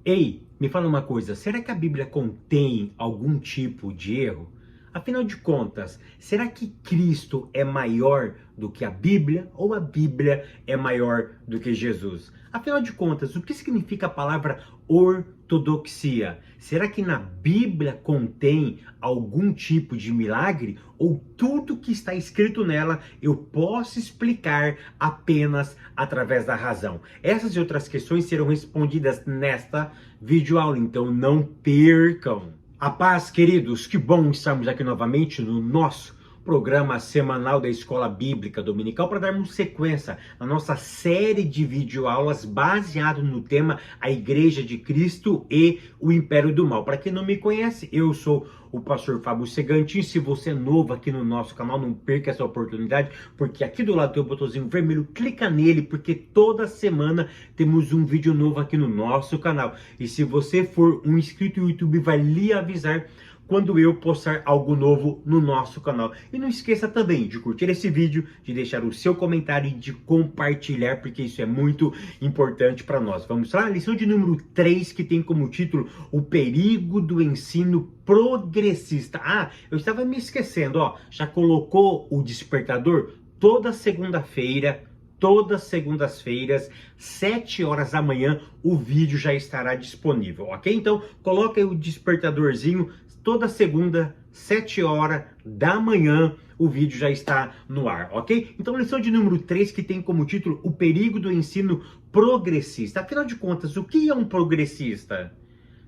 Ei, me fala uma coisa, será que a Bíblia contém algum tipo de erro? Afinal de contas, será que Cristo é maior do que a Bíblia ou a Bíblia é maior do que Jesus? Afinal de contas, o que significa a palavra ortodoxia? Será que na Bíblia contém algum tipo de milagre ou tudo que está escrito nela eu posso explicar apenas através da razão? Essas e outras questões serão respondidas nesta videoaula, então não percam! A paz, queridos, que bom estarmos aqui novamente no nosso programa semanal da Escola Bíblica Dominical para darmos sequência na nossa série de videoaulas baseado no tema A Igreja de Cristo e o Império do Mal. Para quem não me conhece, eu sou o pastor Fábio Segantin. Se você é novo aqui no nosso canal, não perca essa oportunidade, porque aqui do lado tem um botãozinho vermelho, clica nele, porque toda semana temos um vídeo novo aqui no nosso canal. E se você for um inscrito, o YouTube vai lhe avisar quando eu postar algo novo no nosso canal. E não esqueça também de curtir esse vídeo, de deixar o seu comentário e de compartilhar, porque isso é muito importante para nós. Vamos lá? Lição de número 3, que tem como título O Perigo do Ensino Progressista. Ah, eu estava me esquecendo, ó. Já colocou o despertador? Todas segundas-feiras, 7 horas da manhã, o vídeo já estará disponível, ok? Então, coloca aí o despertadorzinho. Toda segunda, 7 horas da manhã, o vídeo já está no ar, ok? Então, lição de número 3, que tem como título O Perigo do Ensino Progressista. Afinal de contas, o que é um progressista?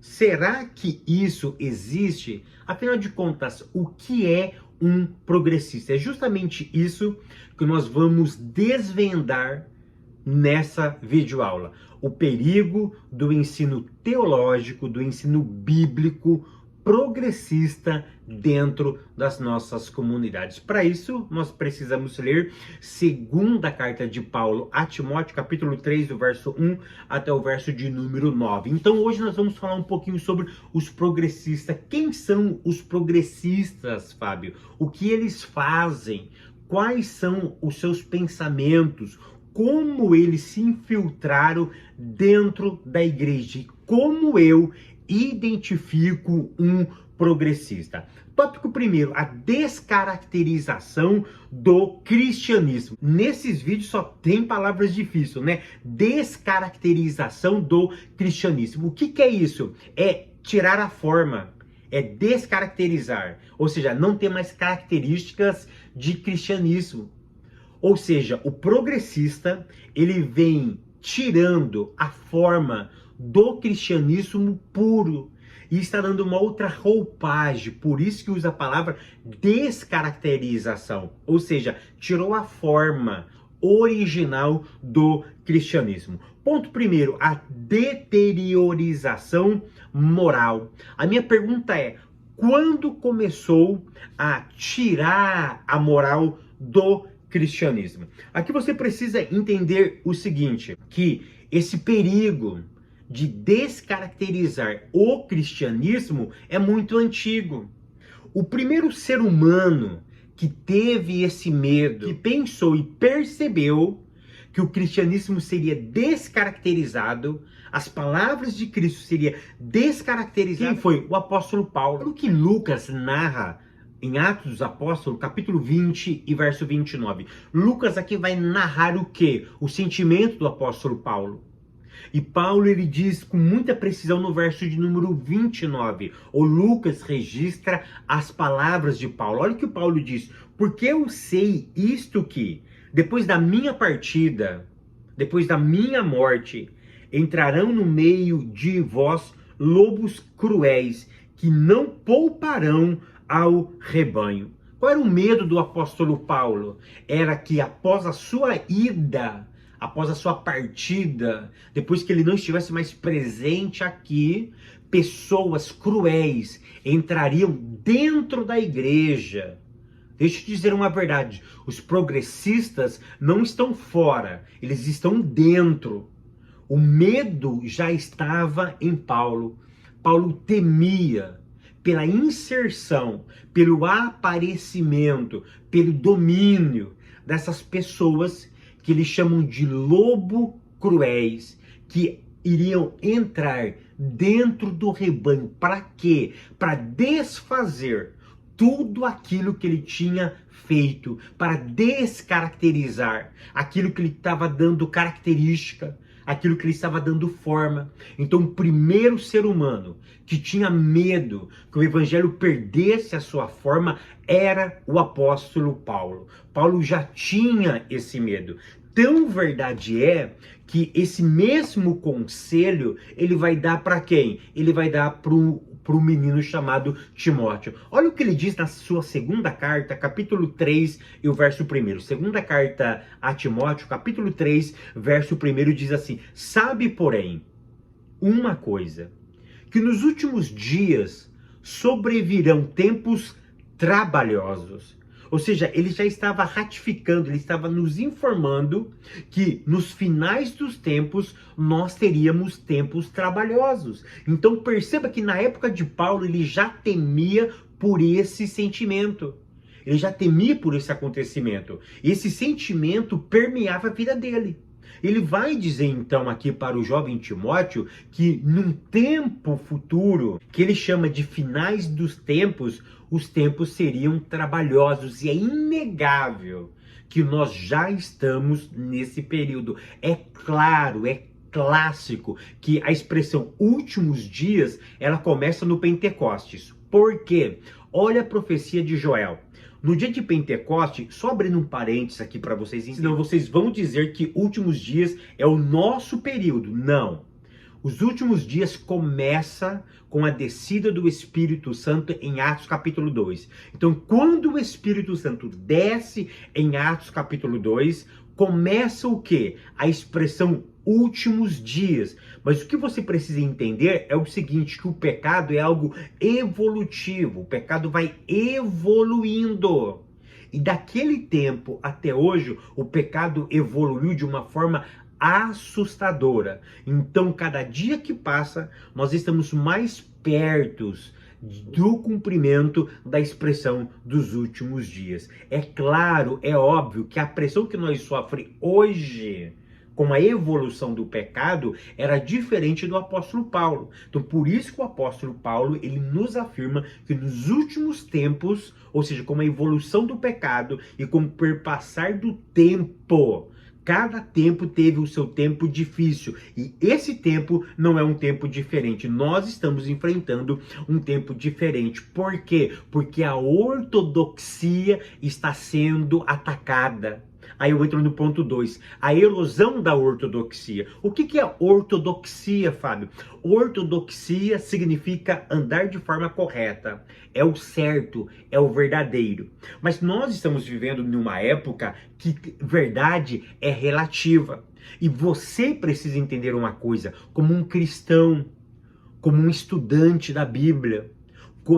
Será que isso existe? Afinal de contas, o que é um progressista? É justamente isso que nós vamos desvendar nessa videoaula. O perigo do ensino teológico, do ensino bíblico progressista dentro das nossas comunidades. Para isso, nós precisamos ler segunda carta de Paulo a Timóteo, capítulo 3, do verso 1 até o verso de número 9. Então, hoje nós vamos falar um pouquinho sobre os progressistas. Quem são os progressistas, Fábio? O que eles fazem? Quais são os seus pensamentos? Como eles se infiltraram dentro da igreja? E como eu identifico um progressista? Tópico primeiro, a descaracterização do cristianismo. Nesses vídeos só tem palavras difíceis, né? Descaracterização do cristianismo. O que é isso? É tirar a forma, é descaracterizar, ou seja, não ter mais características de cristianismo. Ou seja, o progressista, ele vem tirando a forma do cristianismo puro e está dando uma outra roupagem, por isso que usa a palavra descaracterização, ou seja, tirou a forma original do cristianismo. Ponto primeiro, a deteriorização moral. A minha pergunta é, quando começou a tirar a moral do cristianismo? Aqui você precisa entender o seguinte, que esse perigo de descaracterizar o cristianismo é muito antigo. O primeiro ser humano que teve esse medo, que pensou e percebeu que o cristianismo seria descaracterizado, as palavras de Cristo seriam descaracterizadas, quem foi? O apóstolo Paulo. Olha o que Lucas narra em Atos dos Apóstolos, capítulo 20 e verso 29. Lucas aqui vai narrar o quê? O sentimento do apóstolo Paulo. E Paulo, ele diz com muita precisão no verso de número 29. O Lucas registra as palavras de Paulo. Olha o que Paulo diz. Porque eu sei isto que, depois da minha partida, depois da minha morte, entrarão no meio de vós lobos cruéis, que não pouparão ao rebanho. Qual era o medo do apóstolo Paulo? Era que após a sua ida, após a sua partida, depois que ele não estivesse mais presente aqui, pessoas cruéis entrariam dentro da igreja. Deixa eu te dizer uma verdade, os progressistas não estão fora, eles estão dentro. O medo já estava em Paulo. Paulo temia pela inserção, pelo aparecimento, pelo domínio dessas pessoas que eles chamam de lobo cruéis, que iriam entrar dentro do rebanho. Para quê? Para desfazer tudo aquilo que ele tinha feito, para descaracterizar aquilo que ele estava dando característica, aquilo que ele estava dando forma. Então, o primeiro ser humano que tinha medo que o evangelho perdesse a sua forma era o apóstolo Paulo. Paulo já tinha esse medo. Tão verdade é que esse mesmo conselho ele vai dar para quem? Ele vai dar para o menino chamado Timóteo. Olha o que ele diz na sua segunda carta, capítulo 3 e o verso 1. Segunda carta a Timóteo, capítulo 3, verso 1 diz assim: sabe, porém, uma coisa, que nos últimos dias sobrevirão tempos trabalhosos. Ou seja, ele já estava ratificando, ele estava nos informando que nos finais dos tempos nós teríamos tempos trabalhosos. Então perceba que na época de Paulo ele já temia por esse sentimento. Ele já temia por esse acontecimento. Esse sentimento permeava a vida dele. Ele vai dizer então aqui para o jovem Timóteo que num tempo futuro, que ele chama de finais dos tempos, os tempos seriam trabalhosos. E é inegável que nós já estamos nesse período. É claro, é clássico que a expressão últimos dias, ela começa no Pentecostes. Por quê? Olha a profecia de Joel. No dia de Pentecoste, só abrindo um parênteses aqui para vocês, senão vocês vão dizer que últimos dias é o nosso período. Não. Os últimos dias começa com a descida do Espírito Santo em Atos capítulo 2. Então, quando o Espírito Santo desce em Atos capítulo 2, começa o quê? A expressão últimos dias. Mas o que você precisa entender é o seguinte, que o pecado é algo evolutivo. O pecado vai evoluindo. E daquele tempo até hoje, o pecado evoluiu de uma forma assustadora. Então, cada dia que passa, nós estamos mais perto do cumprimento da expressão dos últimos dias. É claro, é óbvio que a pressão que nós sofremos hoje com a evolução do pecado era diferente do apóstolo Paulo. Então, por isso que o apóstolo Paulo, ele nos afirma que nos últimos tempos, ou seja, com a evolução do pecado e com o perpassar do tempo, cada tempo teve o seu tempo difícil. E esse tempo não é um tempo diferente. Nós estamos enfrentando um tempo diferente. Por quê? Porque a ortodoxia está sendo atacada. Aí eu entro no ponto 2, a erosão da ortodoxia. O que é ortodoxia, Fábio? Ortodoxia significa andar de forma correta. É o certo, é o verdadeiro. Mas nós estamos vivendo numa época que verdade é relativa. E você precisa entender uma coisa, como um cristão, como um estudante da Bíblia,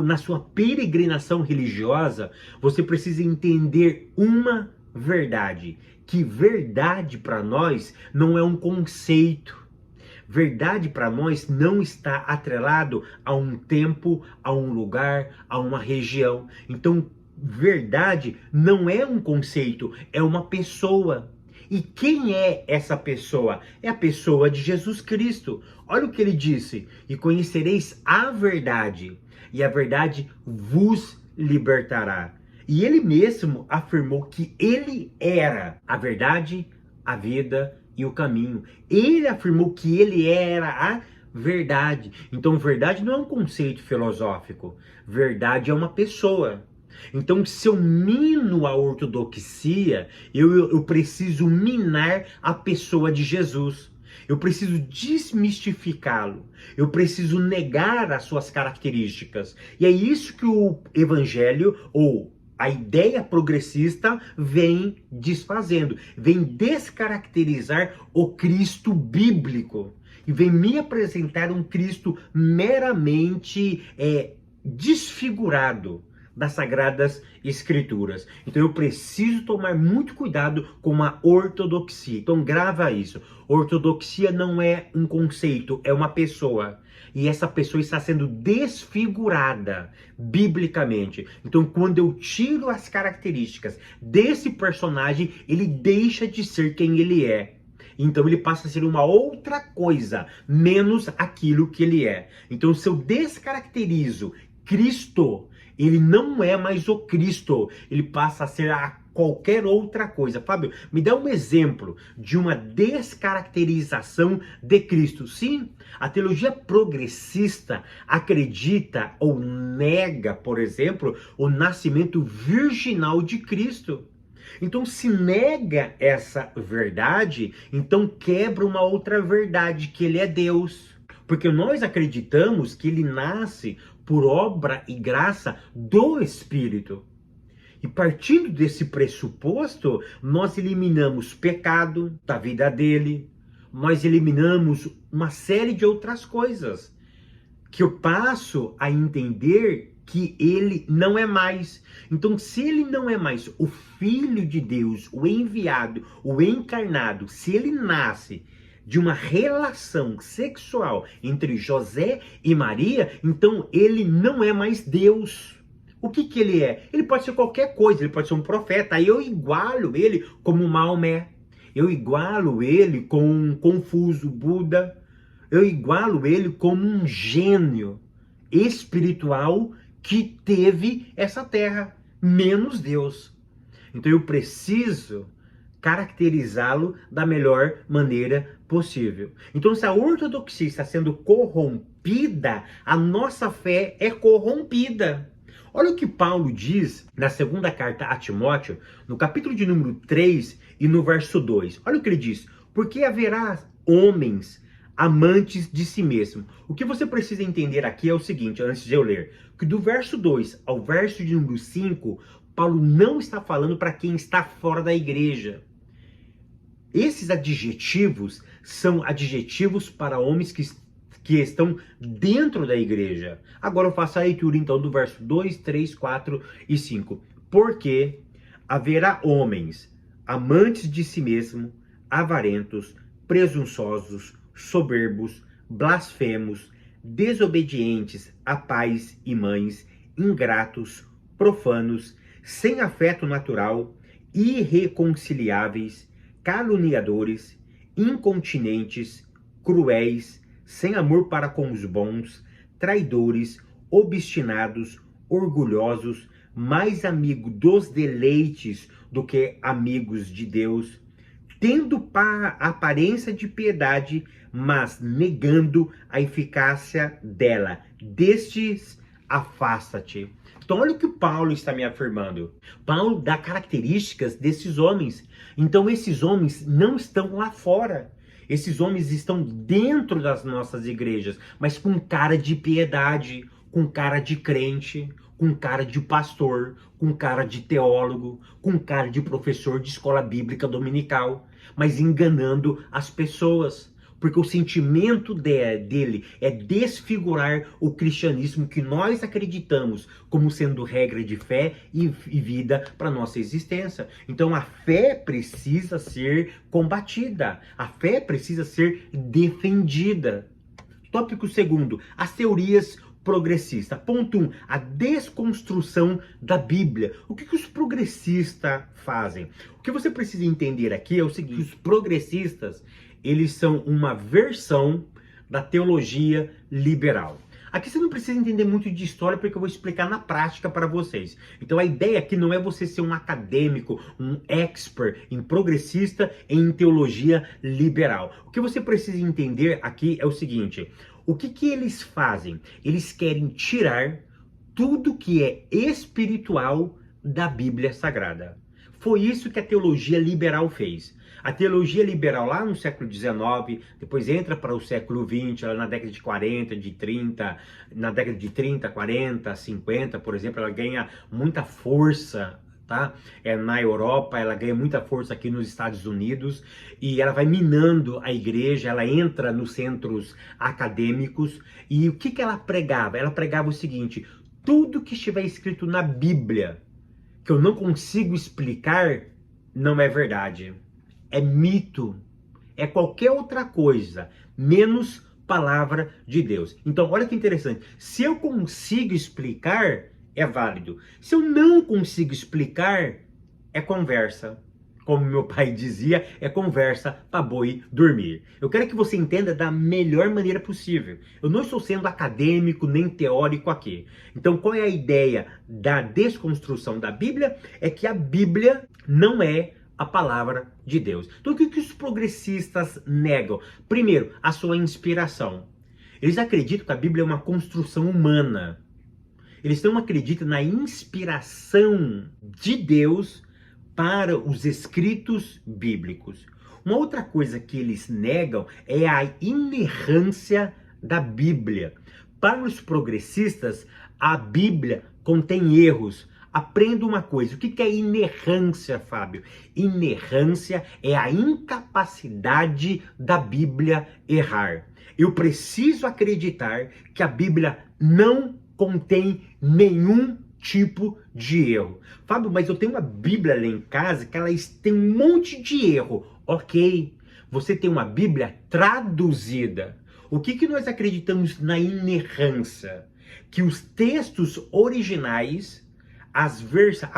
na sua peregrinação religiosa, você precisa entender uma verdade, que verdade para nós não é um conceito. Verdade para nós não está atrelado a um tempo, a um lugar, a uma região. Então, verdade não é um conceito, é uma pessoa. E quem é essa pessoa? É a pessoa de Jesus Cristo. Olha o que ele disse: e conhecereis a verdade, e a verdade vos libertará. E ele mesmo afirmou que ele era a verdade, a vida e o caminho. Ele afirmou que ele era a verdade. Então, verdade não é um conceito filosófico. Verdade é uma pessoa. Então, se eu mino a ortodoxia, eu preciso minar a pessoa de Jesus. Eu preciso desmistificá-lo. Eu preciso negar as suas características. E é isso que o evangelho, ou a ideia progressista, vem desfazendo, vem descaracterizar o Cristo bíblico e vem me apresentar um Cristo meramente desfigurado das Sagradas Escrituras. Então eu preciso tomar muito cuidado com a ortodoxia. Então grava isso. Ortodoxia não é um conceito, é uma pessoa. E essa pessoa está sendo desfigurada biblicamente. Então, quando eu tiro as características desse personagem, ele deixa de ser quem ele é. então ele passa a ser uma outra coisa, menos aquilo que ele é. Então, se eu descaracterizo Cristo, ele não é mais o Cristo, ele passa a ser a qualquer outra coisa. Fábio, me dá um exemplo de uma descaracterização de Cristo. Sim, a teologia progressista acredita ou nega, por exemplo, o nascimento virginal de Cristo. Então, se nega essa verdade, então quebra uma outra verdade, que ele é Deus. Porque nós acreditamos que ele nasce por obra e graça do Espírito. E partindo desse pressuposto, nós eliminamos pecado da vida dele, nós eliminamos uma série de outras coisas, que eu passo a entender que ele não é mais. Então, se ele não é mais o Filho de Deus, o enviado, o encarnado, se ele nasce de uma relação sexual entre José e Maria, então ele não é mais Deus. O que ele é? Ele pode ser qualquer coisa, ele pode ser um profeta. Aí eu igualo ele como Maomé, eu igualo ele com Confuso, Buda, eu igualo ele como um gênio espiritual que teve essa terra, menos Deus. Então eu preciso caracterizá-lo da melhor maneira possível. Então, se a ortodoxia está sendo corrompida, a nossa fé é corrompida. Olha o que Paulo diz na segunda carta a Timóteo, no capítulo de número 3 e no verso 2. Olha o que ele diz: porque haverá homens amantes de si mesmo. O que você precisa entender aqui é o seguinte, antes de eu ler, que do verso 2 ao verso de número 5, Paulo não está falando para quem está fora da igreja. Esses adjetivos são adjetivos para homens que estão dentro da igreja. Agora eu faço a leitura então do verso 2, 3, 4 e 5. Porque haverá homens amantes de si mesmo, avarentos, presunçosos, soberbos, blasfemos, desobedientes a pais e mães, ingratos, profanos, sem afeto natural, irreconciliáveis, caluniadores, incontinentes, cruéis, sem amor para com os bons, traidores, obstinados, orgulhosos, mais amigo dos deleites do que amigos de Deus, tendo aparência de piedade, mas negando a eficácia dela. Destes, afasta-te. Então olha o que Paulo está me afirmando. Paulo dá características desses homens. Então esses homens não estão lá fora. Esses homens estão dentro das nossas igrejas, mas com cara de piedade, com cara de crente, com cara de pastor, com cara de teólogo, com cara de professor de escola bíblica dominical, mas enganando as pessoas. Porque o sentimento dele é desfigurar o cristianismo que nós acreditamos como sendo regra de fé e vida para nossa existência. Então a fé precisa ser combatida, a fé precisa ser defendida. Tópico 2, as teorias progressistas. Ponto 1, a desconstrução da Bíblia. O que os progressistas fazem? O que você precisa entender aqui é o seguinte: os progressistas, eles são uma versão da teologia liberal. Aqui você não precisa entender muito de história, porque eu vou explicar na prática para vocês. Então a ideia aqui não é você ser um acadêmico, um expert em progressista em teologia liberal. O que você precisa entender aqui é o seguinte: o que eles fazem? Eles querem tirar tudo que é espiritual da Bíblia Sagrada. Foi isso que a teologia liberal fez. A teologia liberal lá no século XIX, depois entra para o século XX, na década de 40, de 30, na década de 30, 40, 50, por exemplo, ela ganha muita força, tá? Na Europa, ela ganha muita força aqui nos Estados Unidos, e ela vai minando a igreja, ela entra nos centros acadêmicos, e o que ela pregava? Ela pregava o seguinte: tudo que estiver escrito na Bíblia, que eu não consigo explicar, não é verdade. É mito, é qualquer outra coisa, menos palavra de Deus. Então, olha que interessante. Se eu consigo explicar, é válido. Se eu não consigo explicar, é conversa. como meu pai dizia, é conversa para boi dormir. Eu quero que você entenda da melhor maneira possível. Eu não estou sendo acadêmico nem teórico aqui. Então, qual é a ideia da desconstrução da Bíblia? É que a Bíblia não é a palavra de Deus. Então, o que os progressistas negam? Primeiro, a sua inspiração. Eles acreditam que a Bíblia é uma construção humana. Eles não acreditam na inspiração de Deus para os escritos bíblicos. Uma outra coisa que eles negam é a inerrância da Bíblia. Para os progressistas, a Bíblia contém erros. Aprenda uma coisa, o que é inerrância, Fábio? Inerrância é a incapacidade da Bíblia errar. Eu preciso acreditar que a Bíblia não contém nenhum tipo de erro. Fábio, mas eu tenho uma Bíblia lá em casa que ela tem um monte de erro. Ok, você tem uma Bíblia traduzida. O que nós acreditamos na inerrância? Que os textos originais, a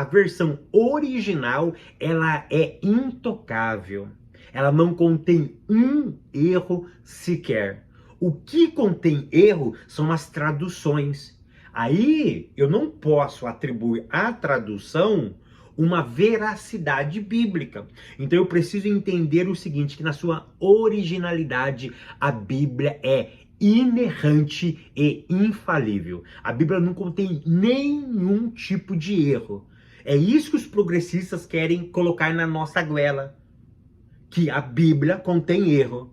versão original, ela é intocável. Ela não contém um erro sequer. O que contém erro são as traduções. Aí eu não posso atribuir à tradução uma veracidade bíblica. Então eu preciso entender o seguinte, que na sua originalidade a Bíblia é inerrante e infalível. A Bíblia não contém nenhum tipo de erro. É isso que os progressistas querem colocar na nossa goela, que a Bíblia contém erro.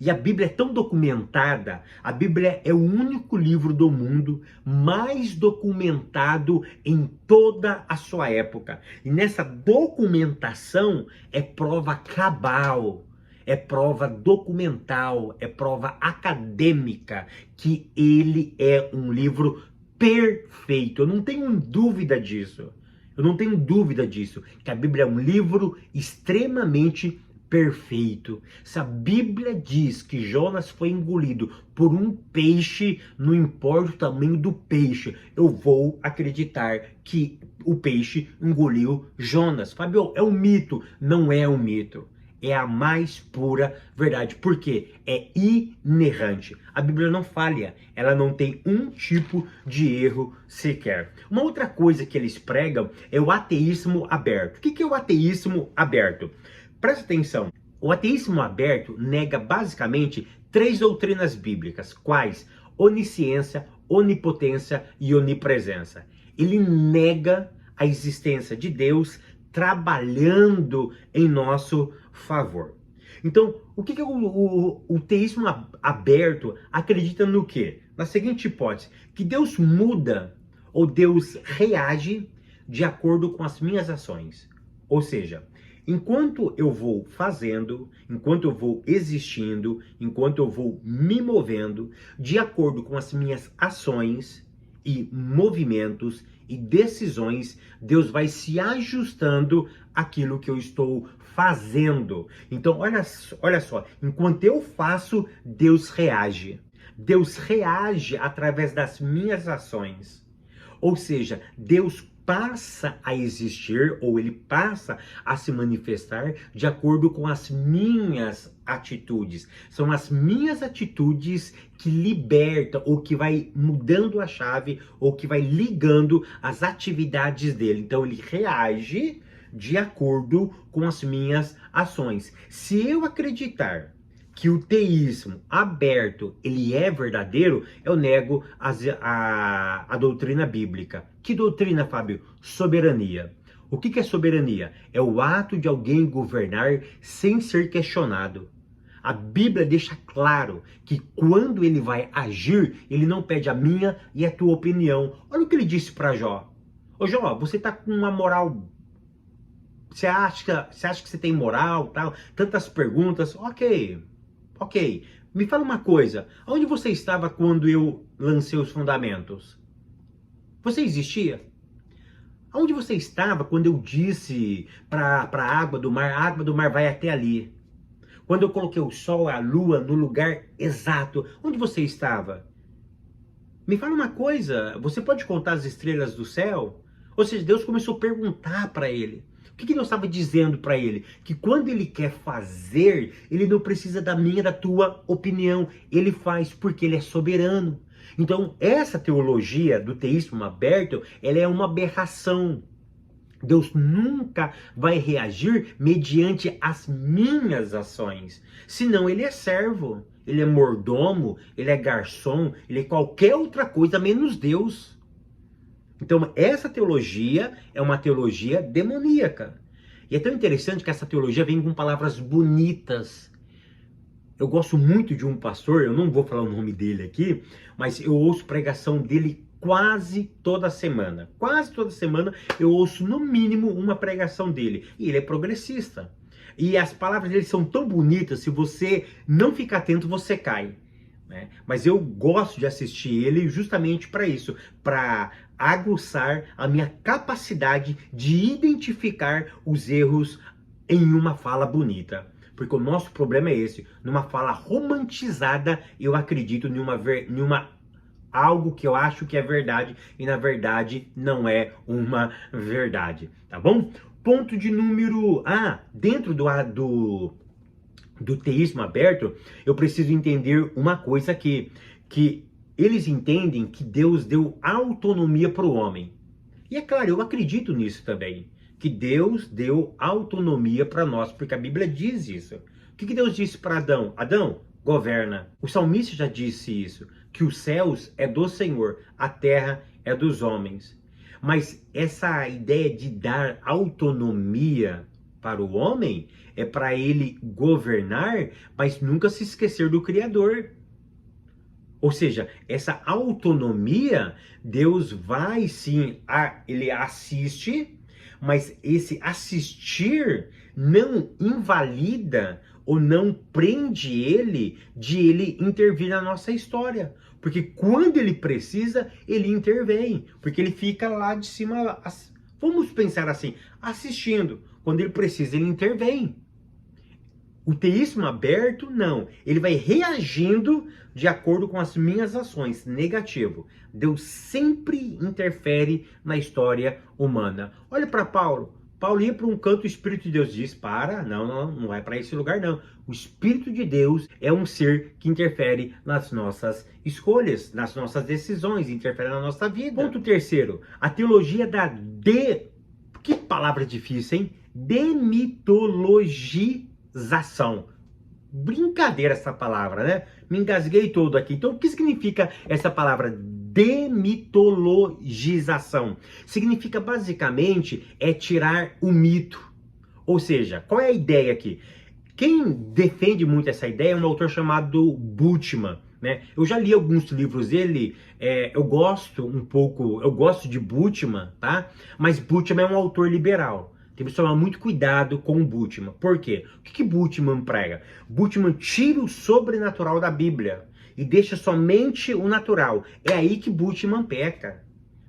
E a Bíblia é tão documentada, a Bíblia é o único livro do mundo mais documentado em toda a sua época. E nessa documentação é prova cabal, é prova documental, é prova acadêmica que ele é um livro perfeito. Eu não tenho dúvida disso. Eu não tenho dúvida disso, que a Bíblia é um livro extremamente perfeito. Se a Bíblia diz que Jonas foi engolido por um peixe, não importa o tamanho do peixe, eu vou acreditar que o peixe engoliu Jonas. Fábio, é um mito. Não é um mito. É a mais pura verdade. Por quê? É inerrante. A Bíblia não falha. Ela não tem um tipo de erro sequer. Uma outra coisa que eles pregam é o ateísmo aberto. O que é o ateísmo aberto? Presta atenção. O ateísmo aberto nega basicamente 3 doutrinas bíblicas. Quais? Onisciência, onipotência e onipresença. Ele nega a existência de Deus trabalhando em nosso favor. Então, o que o teísmo aberto acredita no quê? Na seguinte hipótese, que Deus muda ou Deus reage de acordo com as minhas ações. Ou seja, enquanto eu vou fazendo, enquanto eu vou existindo, enquanto eu vou me movendo, de acordo com as minhas ações e movimentos e decisões, Deus vai se ajustando àquilo que eu estou fazendo. Então, olha só, enquanto eu faço, Deus reage. Deus reage através das minhas ações. Ou seja, Deus passa a existir, ou ele passa a se manifestar de acordo com as minhas atitudes. São as minhas atitudes que libertam, ou que vai mudando a chave, ou que vai ligando as atividades dele. Então ele reage de acordo com as minhas ações. Se eu acreditar que o teísmo aberto ele é verdadeiro, eu nego a doutrina bíblica. Que doutrina, Fábio? Soberania. O que é soberania? É o ato de alguém governar sem ser questionado. A Bíblia deixa claro que quando ele vai agir, ele não pede a minha e a tua opinião. Olha o que ele disse para Jó. Ô Jó, você está com uma moral... Você acha que você tem moral, tal? Tantas perguntas. Ok, me fala uma coisa, onde você estava quando eu lancei os fundamentos? Você existia? Onde você estava quando eu disse para a água do mar vai até ali? Quando eu coloquei o sol e a lua no lugar exato, onde você estava? Me fala uma coisa, você pode contar as estrelas do céu? Ou seja, Deus começou a perguntar para ele. que Deus estava dizendo para ele? Que quando ele quer fazer, ele não precisa da minha, da tua opinião. Ele faz porque ele é soberano. Então, essa teologia do teísmo aberto, ela é uma aberração. Deus nunca vai reagir mediante as minhas ações. Senão ele é servo, ele é mordomo, ele é garçom, ele é qualquer outra coisa menos Deus. Então essa teologia é uma teologia demoníaca. E é tão interessante que essa teologia vem com palavras bonitas. Eu gosto muito de um pastor, eu não vou falar o nome dele aqui, mas eu ouço pregação dele quase toda semana. Quase toda semana eu ouço no mínimo uma pregação dele. E ele é progressista. E as palavras dele são tão bonitas, se você não ficar atento, você cai. Né? Mas eu gosto de assistir ele justamente para isso, para aguçar a minha capacidade de identificar os erros em uma fala bonita. Porque o nosso problema é esse, numa fala romantizada, eu acredito numa algo que eu acho que é verdade e na verdade não é uma verdade, tá bom? Ponto de número dentro do teísmo aberto, eu preciso entender uma coisa aqui, que eles entendem que Deus deu autonomia para o homem. E é claro, eu acredito nisso também, que Deus deu autonomia para nós, porque a Bíblia diz isso. O que Deus disse para Adão? Adão, governa. O salmista já disse isso, que os céus é do Senhor, a terra é dos homens. Mas essa ideia de dar autonomia para o homem é para ele governar, mas nunca se esquecer do Criador. Ou seja, essa autonomia, Deus vai sim, ele assiste, mas esse assistir não invalida ou não prende ele de ele intervir na nossa história. Porque quando ele precisa, ele intervém. Porque ele fica lá de cima, vamos pensar assim, assistindo. Quando ele precisa, ele intervém. O teísmo aberto, não. Ele vai reagindo de acordo com as minhas ações. Negativo. Deus sempre interfere na história humana. Olha para Paulo. Paulo ia para um canto, o Espírito de Deus diz, não vai para esse lugar não. O Espírito de Deus é um ser que interfere nas nossas escolhas, nas nossas decisões, interfere na nossa vida. Ponto terceiro, a teologia que palavra difícil, hein? Demitologização. Brincadeira essa palavra, né? Me engasguei todo aqui. Então, o que significa essa palavra demitologização? Significa basicamente tirar o mito. Ou seja, qual é a ideia aqui? Quem defende muito essa ideia é um autor chamado Bultmann, né? Eu já li alguns livros dele, eu gosto de Bultmann, tá? Mas Bultmann é um autor liberal. Temos que tomar muito cuidado com o Bultmann. Por quê? O que Bultmann prega? Bultmann tira o sobrenatural da Bíblia e deixa somente o natural. É aí que Bultmann peca.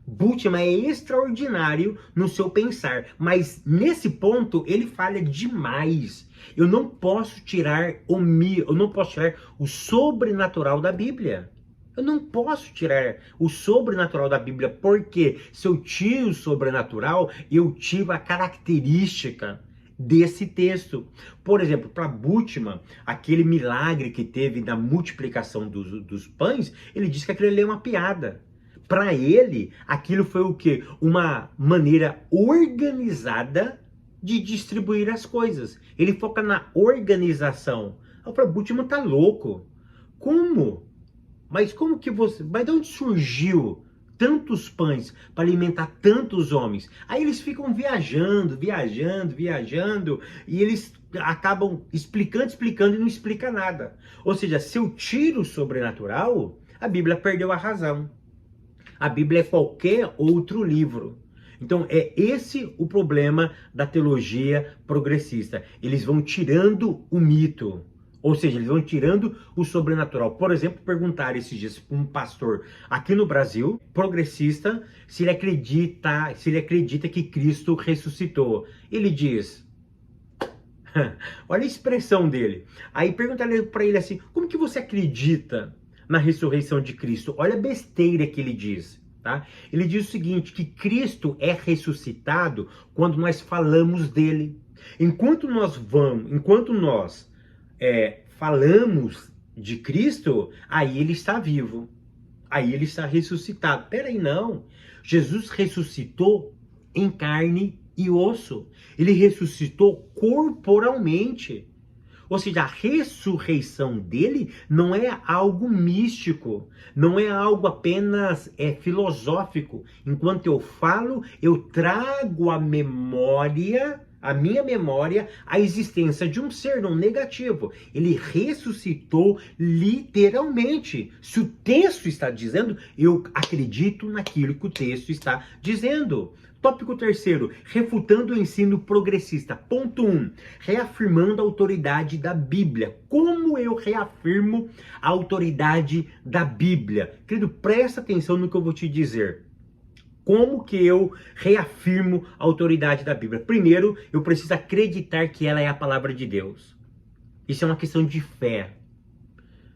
Bultmann é extraordinário no seu pensar, mas nesse ponto ele falha demais. Eu não posso tirar o sobrenatural da Bíblia. Eu não posso tirar o sobrenatural da Bíblia, porque se eu tiro o sobrenatural, eu tiro a característica desse texto. Por exemplo, para Bultmann, aquele milagre que teve da multiplicação dos pães, ele diz que aquilo ali é uma piada. Para ele, aquilo foi o quê? Uma maneira organizada de distribuir as coisas. Ele foca na organização. Eu falo, Bultmann tá louco. Como? Mas como que você... Mas de onde surgiu tantos pães para alimentar tantos homens? Aí eles ficam viajando, e eles acabam explicando e não explica nada. Ou seja, se eu tiro o sobrenatural, a Bíblia perdeu a razão. A Bíblia é qualquer outro livro. Então é esse o problema da teologia progressista. Eles vão tirando o mito. Ou seja, eles vão tirando o sobrenatural. Por exemplo, perguntaram esses dias para um pastor aqui no Brasil, progressista, se ele acredita que Cristo ressuscitou. Ele diz, olha a expressão dele. Aí perguntaram para ele assim, como que você acredita na ressurreição de Cristo? Olha a besteira que ele diz. tá? Ele diz o seguinte, que Cristo é ressuscitado quando nós falamos dele. Enquanto nós falamos de Cristo, aí ele está vivo. Aí ele está ressuscitado. Peraí, não. Jesus ressuscitou em carne e osso. Ele ressuscitou corporalmente. Ou seja, a ressurreição dele não é algo místico, não é algo apenas filosófico. Enquanto eu falo, eu trago à memória, a minha memória, a existência de um ser não negativo. Ele ressuscitou literalmente. Se o texto está dizendo, eu acredito naquilo que o texto está dizendo. Tópico terceiro, refutando o ensino progressista. Ponto 1, reafirmando a autoridade da Bíblia. Como eu reafirmo a autoridade da Bíblia? Querido, presta atenção no que eu vou te dizer. Como que eu reafirmo a autoridade da Bíblia? Primeiro, eu preciso acreditar que ela é a palavra de Deus. Isso é uma questão de fé.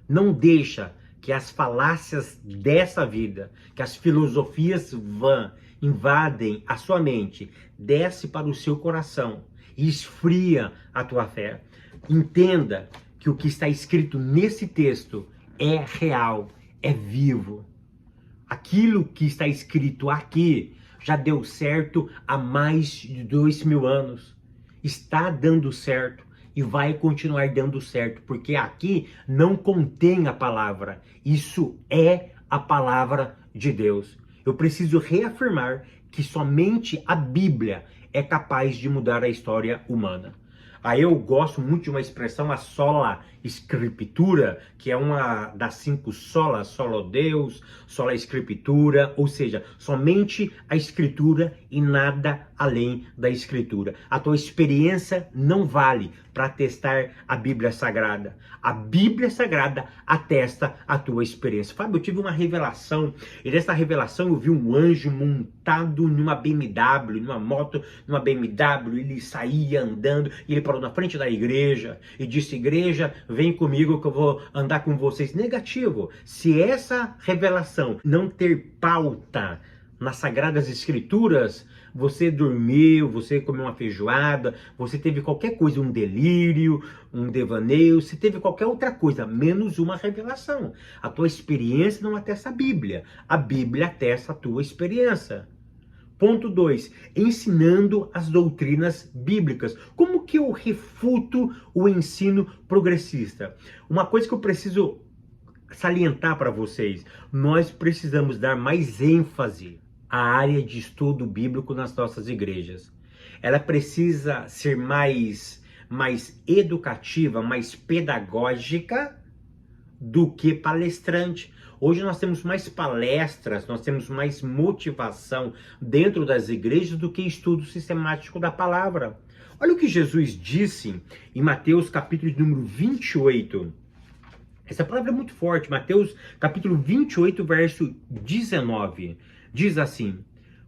Não deixa que as falácias dessa vida, que as filosofias vãs invadem a sua mente, desce para o seu coração e esfria a tua fé. Entenda que o que está escrito nesse texto é real, é vivo. Aquilo que está escrito aqui já deu certo há mais de 2000 anos. Está dando certo e vai continuar dando certo, porque aqui não contém a palavra. Isso é a palavra de Deus. Eu preciso reafirmar que somente a Bíblia é capaz de mudar a história humana. Aí eu gosto muito de uma expressão, a sola escritura, que é uma das 5 solas, solo Deus, sola escritura, ou seja, somente a escritura e nada além da escritura. A tua experiência não vale para atestar a Bíblia Sagrada. A Bíblia Sagrada atesta a tua experiência. Fábio, eu tive uma revelação, e nessa revelação eu vi um anjo montado numa BMW, numa moto, numa BMW, ele saía andando, e ele parou na frente da igreja, e disse, igreja, vem comigo que eu vou andar com vocês. Negativo. Se essa revelação não ter pauta nas Sagradas Escrituras, você dormiu, você comeu uma feijoada, você teve qualquer coisa, um delírio, um devaneio, você teve qualquer outra coisa, menos uma revelação. A tua experiência não atesta a Bíblia. A Bíblia atesta a tua experiência. Ponto 2, ensinando as doutrinas bíblicas. Como que eu refuto o ensino progressista? Uma coisa que eu preciso salientar para vocês, nós precisamos dar mais ênfase à área de estudo bíblico nas nossas igrejas. Ela precisa ser mais educativa, mais pedagógica do que palestrante. Hoje nós temos mais palestras, nós temos mais motivação dentro das igrejas do que estudo sistemático da palavra. Olha o que Jesus disse em Mateus capítulo número 28. Essa palavra é muito forte. Mateus capítulo 28, verso 19. Diz assim,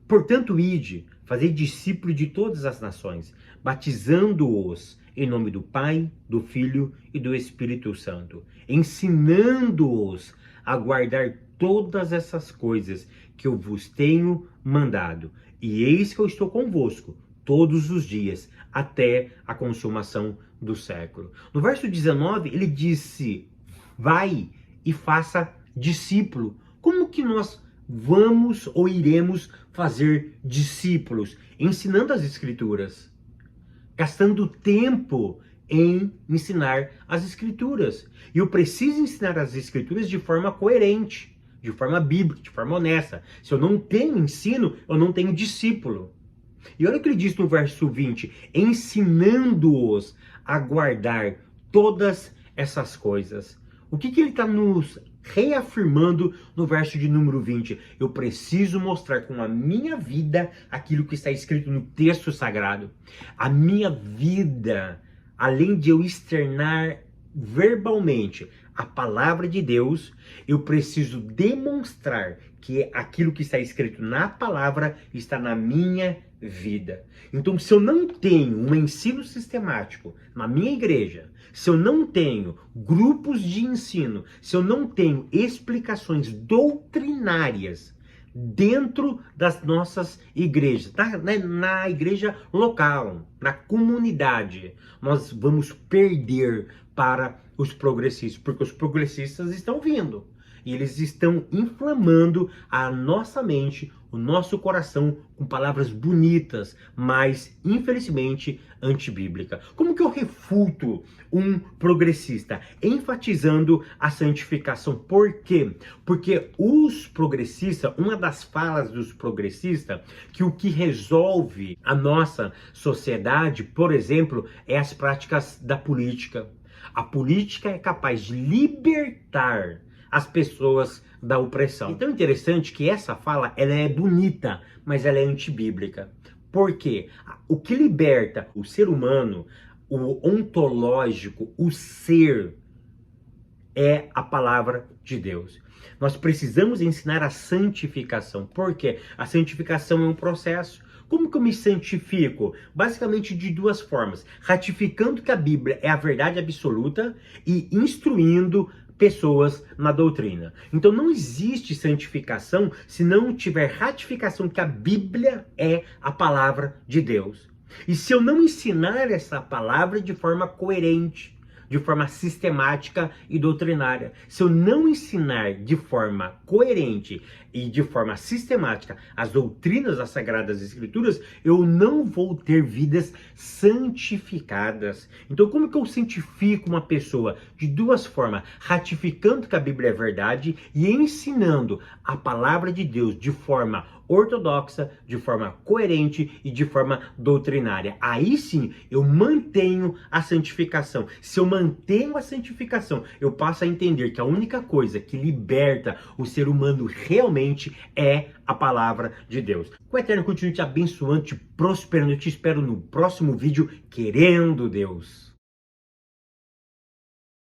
portanto, ide, fazei discípulos de todas as nações, batizando-os em nome do Pai, do Filho e do Espírito Santo, ensinando-os a guardar todas essas coisas que eu vos tenho mandado. E eis que eu estou convosco todos os dias, até a consumação do século. No verso 19, ele disse, vai e faça discípulo. Como que nós vamos ou iremos fazer discípulos? Ensinando as Escrituras, gastando tempo em ensinar as Escrituras. E eu preciso ensinar as Escrituras de forma coerente, de forma bíblica, de forma honesta. Se eu não tenho ensino, eu não tenho discípulo. E olha o que ele diz no verso 20, ensinando-os a guardar todas essas coisas. O que ele está nos reafirmando no verso de número 20? Eu preciso mostrar com a minha vida aquilo que está escrito no texto sagrado. A minha vida, além de eu externar verbalmente a palavra de Deus, eu preciso demonstrar que aquilo que está escrito na palavra está na minha vida. Então, se eu não tenho um ensino sistemático na minha igreja, se eu não tenho grupos de ensino, se eu não tenho explicações doutrinárias dentro das nossas igrejas, na igreja local, na comunidade. Nós vamos perder para os progressistas, porque os progressistas estão vindo. E eles estão inflamando a nossa mente, o nosso coração com palavras bonitas, mas infelizmente antibíblica. Como que eu refuto um progressista? Enfatizando a santificação. Por quê? Porque os progressistas, uma das falas dos progressistas, que o que resolve a nossa sociedade, por exemplo, é as práticas da política. A política é capaz de libertar as pessoas da opressão. Então é interessante que essa fala, ela é bonita, mas ela é antibíblica. Por quê? O que liberta o ser humano, o ontológico, o ser, é a palavra de Deus. Nós precisamos ensinar a santificação. Por quê? A santificação é um processo. Como que eu me santifico? Basicamente de duas formas. Ratificando que a Bíblia é a verdade absoluta e instruindo pessoas na doutrina. Então não existe santificação se não tiver ratificação que a Bíblia é a palavra de Deus. E se eu não ensinar essa palavra de forma coerente, de forma sistemática e doutrinária, se eu não ensinar de forma coerente e de forma sistemática as doutrinas das Sagradas Escrituras, eu não vou ter vidas santificadas. Então, como que eu santifico uma pessoa? De duas formas: ratificando que a Bíblia é verdade e ensinando a palavra de Deus de forma ortodoxa, de forma coerente e de forma doutrinária. Aí sim eu mantenho a santificação. Se eu mantenho a santificação, eu passo a entender que a única coisa que liberta o ser humano realmente é a palavra de Deus. Que o Eterno continue te abençoando, te prosperando. Eu te espero no próximo vídeo, querendo Deus.